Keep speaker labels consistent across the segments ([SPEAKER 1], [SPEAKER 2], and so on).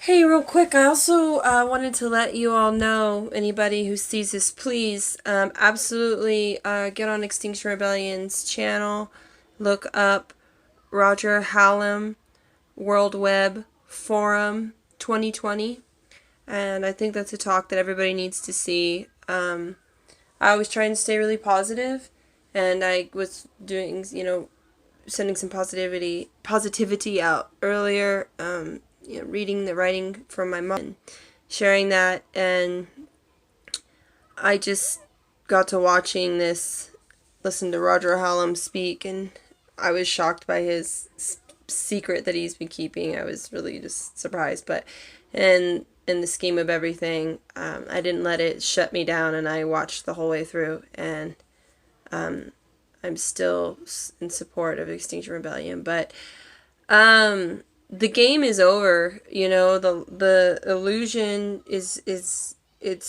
[SPEAKER 1] Hey, real quick, I also wanted to let you all know, anybody who sees this, please absolutely get on Extinction Rebellion's channel, look up Roger Hallam World Web Forum 2020, and I think that's a talk that everybody needs to see. I was trying to stay really positive, and I was doing, sending some positivity out earlier. Reading the writing from my mom, and sharing that, and I just got to watching this, listen to Roger Hallam speak, and I was shocked by his secret that he's been keeping. I was really just surprised, but in the scheme of everything, I didn't let it shut me down, and I watched the whole way through, and I'm still in support of Extinction Rebellion, but the game is over. The illusion is it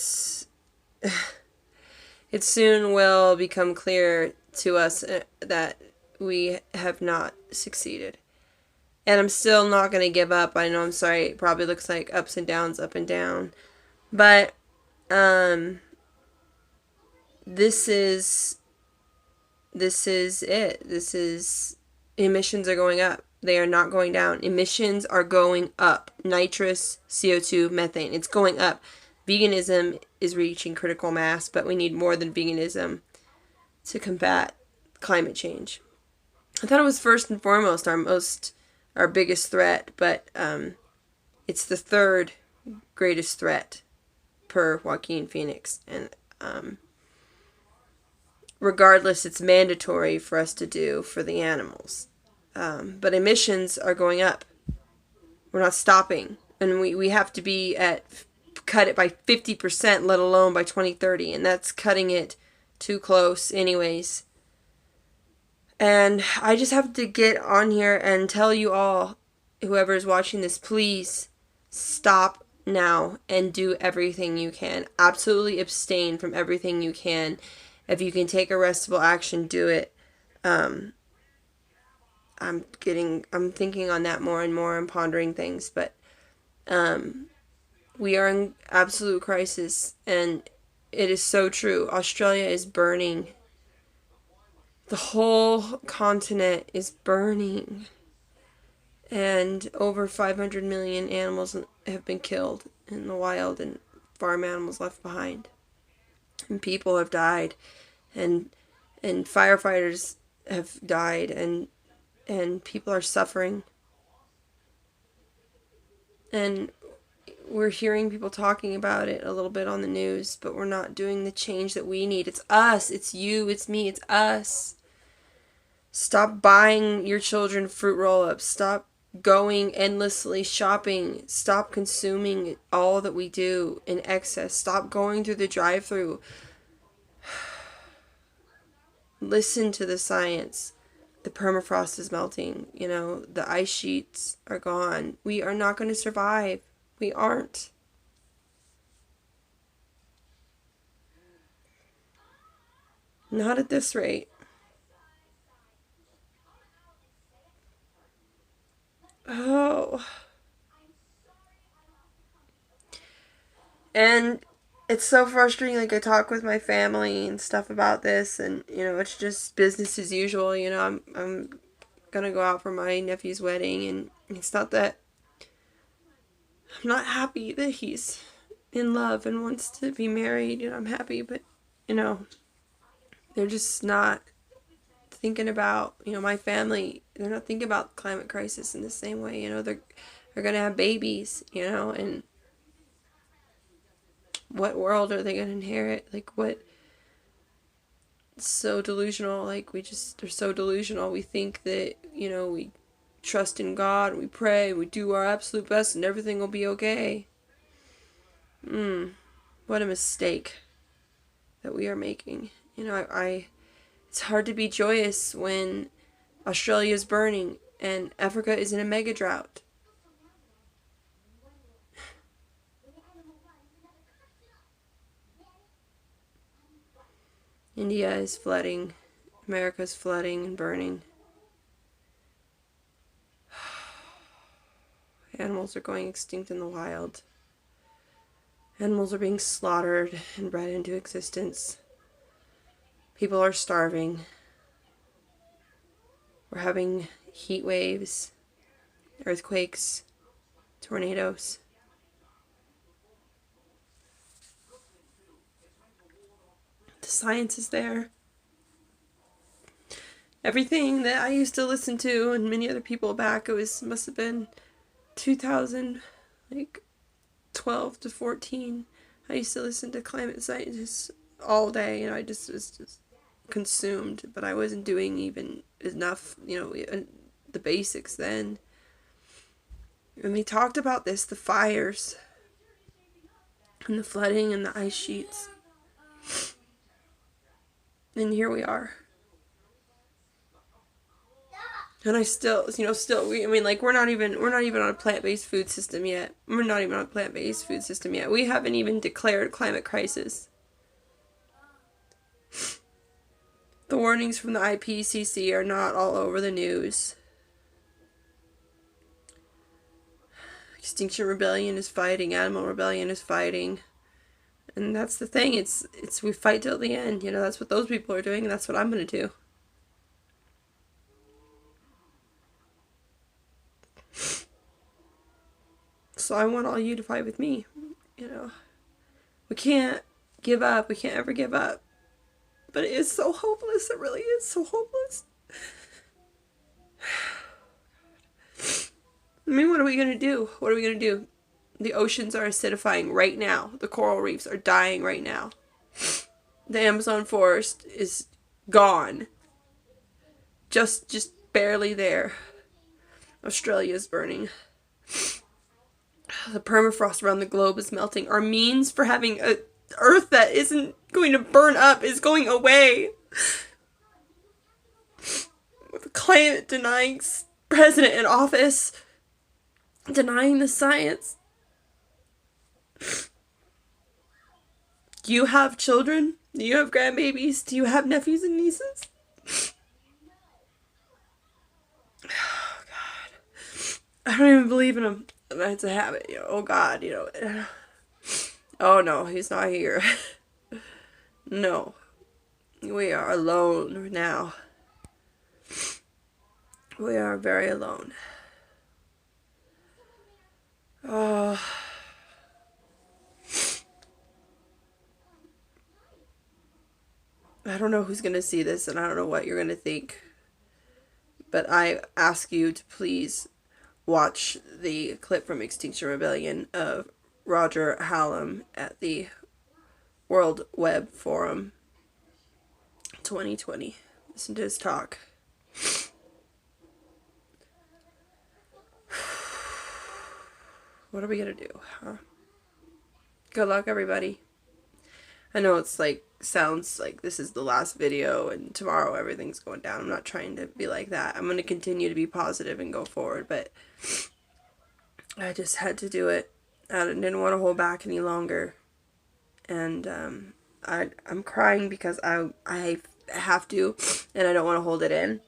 [SPEAKER 1] soon will become clear to us that we have not succeeded. And I'm still not going to give up. I know, I'm sorry, it probably looks like ups and downs, up and down. But um this is this is it. This is Emissions are going up. They are not going down. Emissions are going up. Nitrous, CO2, methane. It's going up. Veganism is reaching critical mass, but we need more than veganism to combat climate change. I thought it was first and foremost our biggest threat, but it's the third greatest threat per Joaquin Phoenix, and regardless, it's mandatory for us to do for the animals. But emissions are going up. We're not stopping, and we have to be cut it by 50%, let alone by 2030, and that's cutting it too close, anyways. And I just have to get on here and tell you all, whoever is watching this, please stop now and do everything you can. Absolutely abstain from everything you can. If you can take arrestable action, do it. I'm thinking on that more and more and pondering things, but we are in absolute crisis, and it is so true. Australia is burning. The whole continent is burning, and over 500 million animals have been killed in the wild, and farm animals left behind. And people have died, and firefighters have died, and people are suffering. And we're hearing people talking about it a little bit on the news, but we're not doing the change that we need. It's us, it's you, it's me, it's us. Stop buying your children fruit roll-ups. Stop going endlessly shopping. Stop consuming all that we do in excess. Stop going through the drive-through. Listen to the science. The permafrost is melting. The ice sheets are gone. We are not going to survive. We aren't. Not at this rate. Oh. And it's so frustrating. Like, I talk with my family and stuff about this, and it's just business as usual. I'm gonna go out for my nephew's wedding, and it's not that I'm not happy that he's in love and wants to be married. I'm happy, but you know, they're just not thinking about my family. They're not thinking about climate crisis in the same way. They're gonna have babies. And what world are they gonna inherit? Like, what? So delusional. Like, we just are so delusional. We think that we trust in God, we pray, we do our absolute best, and everything will be okay. What a mistake that we are making. I it's hard to be joyous when Australia is burning and Africa is in a mega drought. India is flooding. America's flooding and burning. Animals are going extinct in the wild. Animals are being slaughtered and bred into existence. People are starving. We're having heat waves, earthquakes, tornadoes. The science is there. Everything that I used to listen to and many other people back, must have been 2012 to 14. I used to listen to climate scientists all day, I just was just consumed, but I wasn't doing even enough, the basics then. And we talked about this, the fires and the flooding and the ice sheets. And here we are. And I still, we're not even on a plant-based food system yet. We're not even on a plant-based food system yet. We haven't even declared climate crisis. The warnings from the IPCC are not all over the news. Extinction Rebellion is fighting. Animal Rebellion is fighting. And that's the thing. It's we fight till the end. That's what those people are doing, and that's what I'm going to do. So I want all you to fight with me. We can't give up. We can't ever give up. But it is so hopeless. It really is so hopeless. What are we going to do? What are we going to do? The oceans are acidifying right now. The coral reefs are dying right now. The Amazon forest is gone. Just barely there. Australia is burning. The permafrost around the globe is melting. Our means for having an Earth that isn't going to burn up is going away. With a climate denying president in office, denying the science. Do you have children? Do you have grandbabies? Do you have nephews and nieces? Oh, God. I don't even believe in them. It's a habit, Oh, God, Oh, no, he's not here. No. We are alone now. We are very alone. Oh. I don't know who's going to see this, and I don't know what you're going to think. But I ask you to please watch the clip from Extinction Rebellion of Roger Hallam at the World Web Forum 2020. Listen to his talk. What are we going to do, huh? Good luck, everybody. I know it's sounds like this is the last video and tomorrow everything's going down. I'm not trying to be like that. I'm going to continue to be positive and go forward, but I just had to do it. I didn't want to hold back any longer. And I'm crying because I have to, and I don't want to hold it in.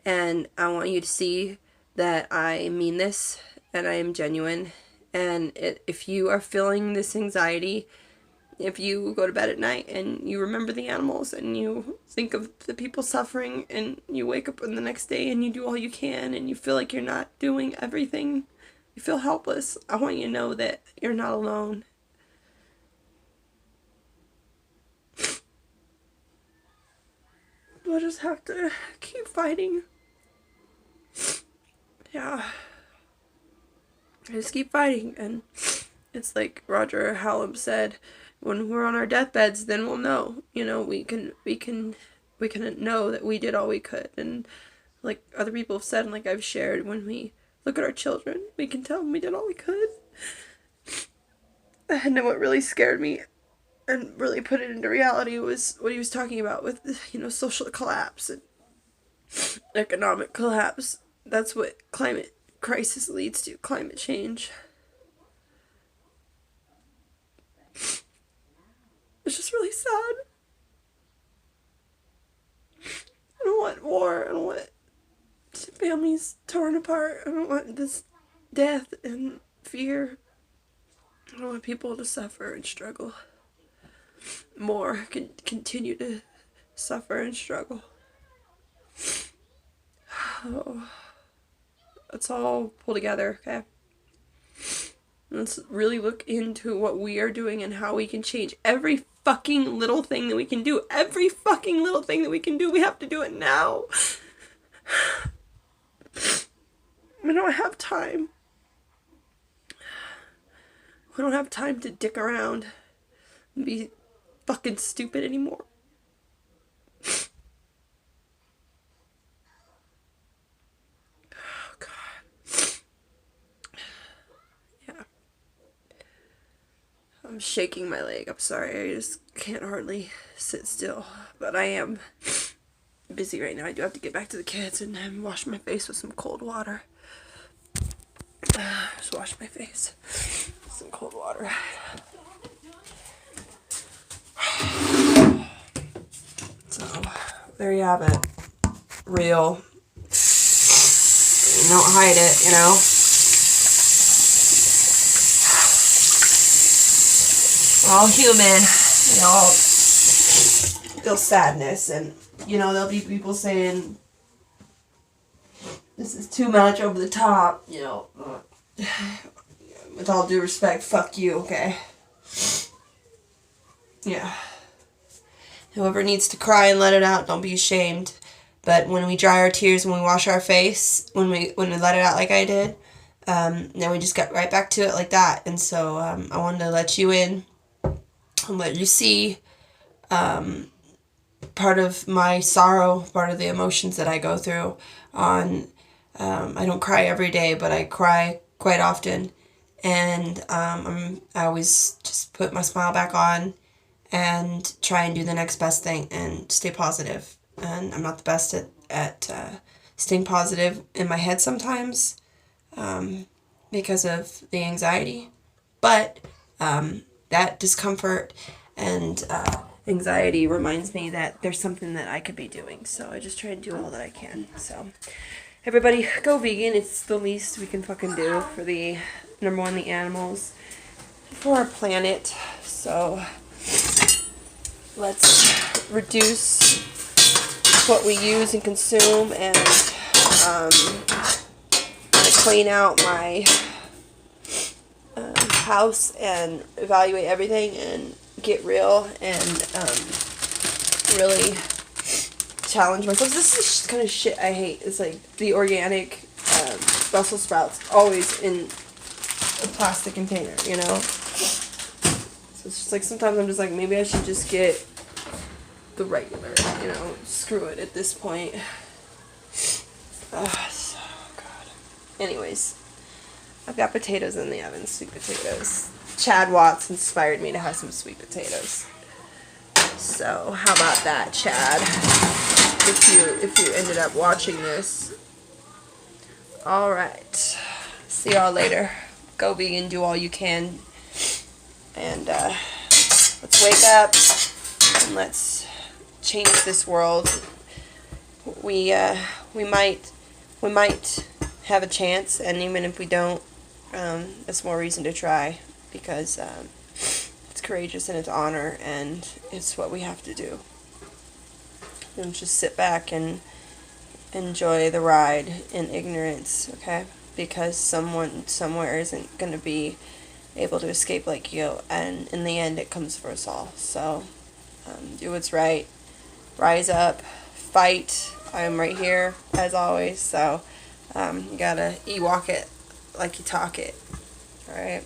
[SPEAKER 1] And I want you to see that I mean this and I am genuine. And if you are feeling this anxiety, if you go to bed at night and you remember the animals and you think of the people suffering and you wake up in the next day and you do all you can and you feel like you're not doing everything, you feel helpless, I want you to know that you're not alone. We'll just have to keep fighting. Yeah. Just keep fighting. And it's like Roger Hallam said, when we're on our deathbeds, then we'll know. We can know that we did all we could. And like other people have said, and like I've shared, when we look at our children, we can tell them we did all we could. And then what really scared me and really put it into reality was what he was talking about with, social collapse and economic collapse. That's what climate crisis leads to, climate change. It's just really sad. I don't want war. I don't want families torn apart. I don't want this death and fear. I don't want people to suffer and struggle more, continue to suffer and struggle. Oh, let's all pull together, okay? Let's really look into what we are doing and how we can change every fucking little thing that we can do. Every fucking little thing that we can do, we have to do it now. We don't have time. We don't have time to dick around and be fucking stupid anymore. Oh, God. Yeah. I'm shaking my leg. I'm sorry. I just can't hardly sit still. But I am busy right now. I do have to get back to the kids and wash my face with some cold water. Just wash my face with some cold water. So, there you have it. Real. Don't hide it, you know? We're all human. We all feel sadness, and, you know, there'll be people saying, this is too much, over the top, you know. With all due respect, fuck you, okay? Yeah. Whoever needs to cry and let it out, don't be ashamed. But when we dry our tears, when we wash our face, when we let it out like I did, then we just got right back to it like that. And so I wanted to let you in and let you see part of my sorrow, part of the emotions that I go through. I don't cry every day, but I cry quite often. And I always just put my smile back on and try and do the next best thing and stay positive. And I'm not the best at staying positive in my head sometimes because of the anxiety. But that discomfort and anxiety reminds me that there's something that I could be doing. So I just try and do all that I can. So everybody, go vegan. It's the least we can fucking do for the, number one, the animals, for our planet. So let's reduce what we use and consume, and clean out my house and evaluate everything and get real and really challenge myself. This is the kind of shit I hate. It's like the organic Brussels sprouts always in a plastic container, you know? So it's just like sometimes I'm just like, maybe I should just get the regular, you know, screw it at this point. So, God. Anyways, I've got potatoes in the oven, sweet potatoes. Chad Watts inspired me to have some sweet potatoes. So, how about that, Chad? If you ended up watching this. Alright. See y'all later. Go vegan, do all you can. And let's wake up and let's change this world. We might have a chance, and even if we don't, it's more reason to try, because it's courageous and it's honor, and it's what we have to do. And just sit back and enjoy the ride in ignorance, okay? Because someone somewhere isn't going to be able to escape like you, and in the end it comes for us all. So do what's right, rise up, fight. I'm right here as always, so you gotta Ewok it like you talk it. Alright,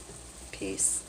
[SPEAKER 1] peace.